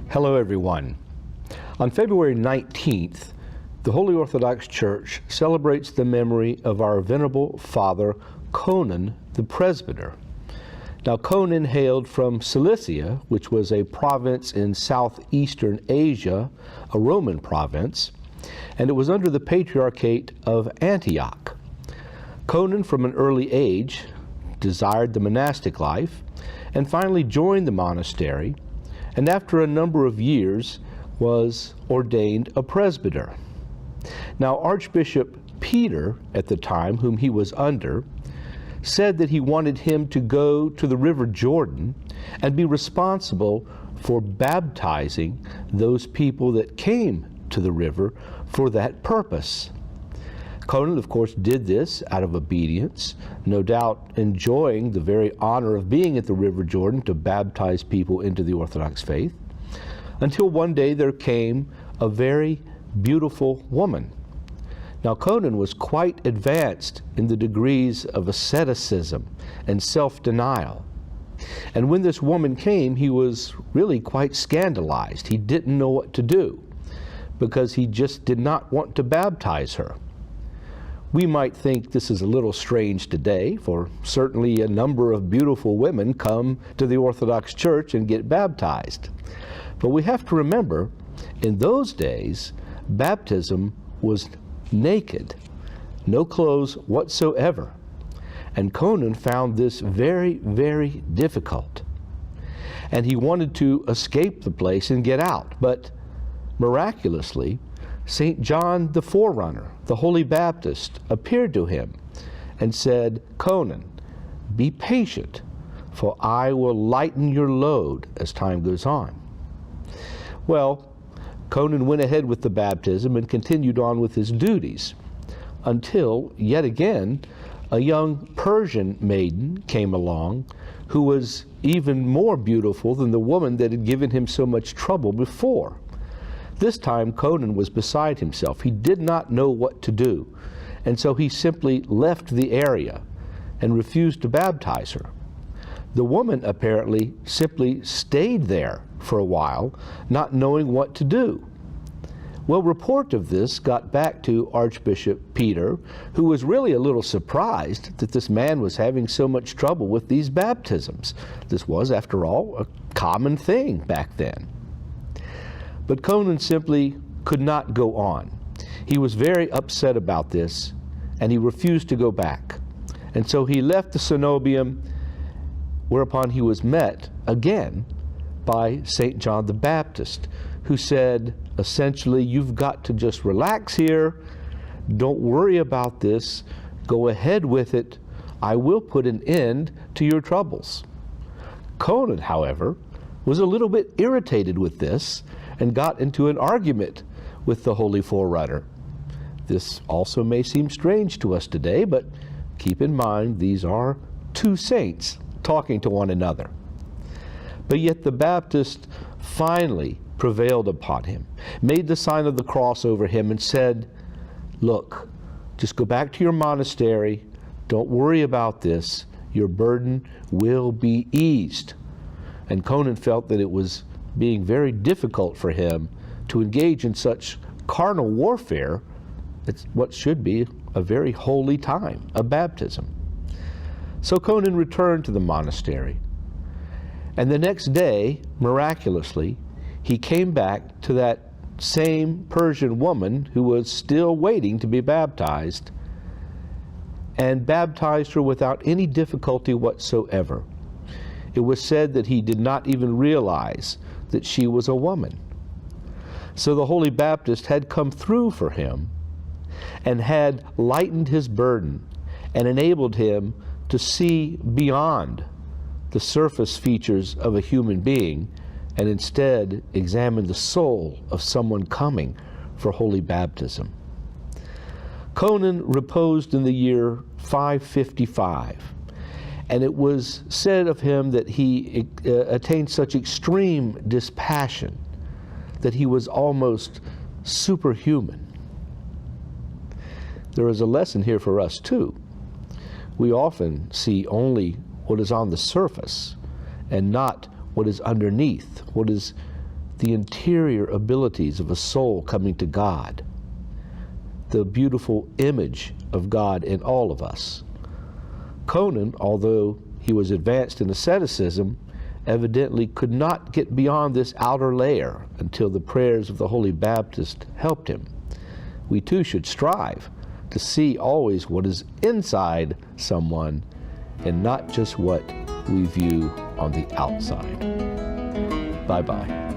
Hello everyone. On February 19th, the Holy Orthodox Church celebrates the memory of our venerable father, Conon the Presbyter. Now, Conon hailed from Cilicia, which was a province in southeastern Asia, a Roman province, and it was under the Patriarchate of Antioch. Conon, from an early age, desired the monastic life and finally joined the monastery, and after a number of years was ordained a presbyter. Now, Archbishop Peter, at the time, whom he was under, said that he wanted him to go to the River Jordan and be responsible for baptizing those people that came to the river for that purpose. Conon, of course, did this out of obedience, no doubt enjoying the very honor of being at the River Jordan to baptize people into the Orthodox faith, until one day there came a very beautiful woman. Now, Conon was quite advanced in the degrees of asceticism and self-denial. And when this woman came, he was really quite scandalized. He didn't know what to do because he just did not want to baptize her. We might think this is a little strange today, for certainly a number of beautiful women come to the Orthodox Church and get baptized. But we have to remember, in those days, baptism was naked, no clothes whatsoever. And Conon found this very, very difficult. And he wanted to escape the place and get out. But miraculously, St. John the Forerunner, the Holy Baptist, appeared to him and said, "Conon, be patient, for I will lighten your load as time goes on." Well, Conon went ahead with the baptism and continued on with his duties until, yet again, a young Persian maiden came along who was even more beautiful than the woman that had given him so much trouble before. This time, Conon was beside himself. He did not know what to do, and so he simply left the area and refused to baptize her. The woman apparently simply stayed there for a while, not knowing what to do. Well, report of this got back to Archbishop Peter, who was really a little surprised that this man was having so much trouble with these baptisms. This was, after all, a common thing back then. But Conon simply could not go on. He was very upset about this, and he refused to go back. And so he left the cenobium, whereupon he was met again by St. John the Baptist, who said, essentially, you've got to just relax here. Don't worry about this. Go ahead with it. I will put an end to your troubles. Conon, however, was a little bit irritated with this and got into an argument with the Holy Forerunner. This also may seem strange to us today, but keep in mind these are two saints talking to one another. But yet the Baptist finally prevailed upon him, made the sign of the cross over him, and said, look, just go back to your monastery. Don't worry about this. Your burden will be eased. And Conon felt that it was being very difficult for him to engage in such carnal warfare. It's what should be a very holy time, a baptism. So Conon returned to the monastery. And the next day, miraculously, he came back to that same Persian woman who was still waiting to be baptized, and baptized her without any difficulty whatsoever. It was said that he did not even realize that she was a woman. So the Holy Baptist had come through for him and had lightened his burden and enabled him to see beyond the surface features of a human being and instead examine the soul of someone coming for holy baptism. Conon reposed in the year 555, and it was said of him that he attained such extreme dispassion that he was almost superhuman. There is a lesson here for us too. We often see only what is on the surface and not what is underneath, what is the interior abilities of a soul coming to God, the beautiful image of God in all of us. Conon, although he was advanced in asceticism, evidently could not get beyond this outer layer until the prayers of the Holy Baptist helped him. We too should strive to see always what is inside someone and not just what we view on the outside. Bye-bye.